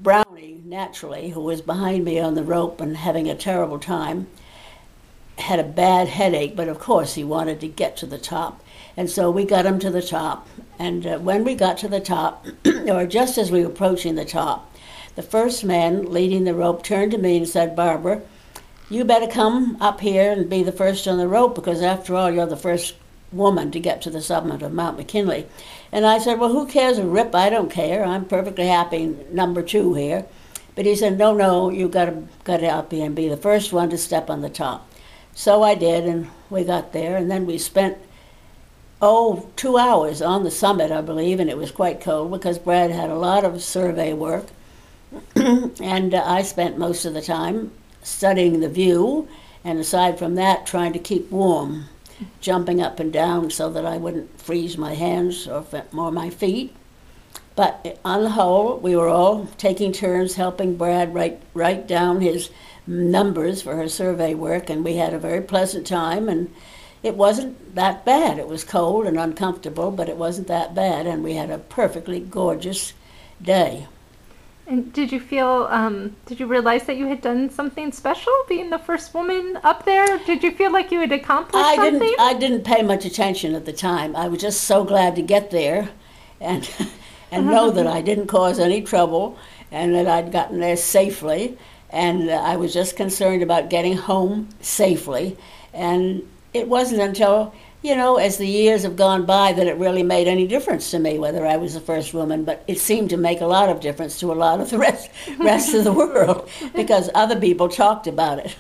Brownie, naturally, who was behind me on the rope and having a terrible time, had a bad headache, but of course he wanted to get to the top. And so we got him to the top. And when we got to the top, or just as we were approaching the top, the first man leading the rope turned to me and said, "Barbara, you better come up here and be the first on the rope, because after all, you're the first woman to get to the summit of Mount McKinley." And I said, "Well, who cares a rip? I don't care. I'm perfectly happy number 2 here." But he said, "No, no, you got to get up here and be the first one to step on the top." So I did, and we got there, and then we spent 2 hours on the summit, I believe, and it was quite cold because Brad had a lot of survey work. And I spent most of the time studying the view, and aside from that, trying to keep warm, jumping up and down so that I wouldn't freeze my hands or my feet. But on the whole, we were all taking turns helping Brad write down his numbers for her survey work, and we had a very pleasant time, and it wasn't that bad. It was cold and uncomfortable, but it wasn't that bad, and we had a perfectly gorgeous day. And did you realize that you had done something special, being the first woman up there? Did you feel like you had accomplished something? I didn't pay much attention at the time. I was just so glad to get there and know that I didn't cause any trouble and that I'd gotten there safely. And I was just concerned about getting home safely. And it wasn't until, as the years have gone by, that it really made any difference to me whether I was the first woman. But it seemed to make a lot of difference to a lot of the rest of the world, because other people talked about it.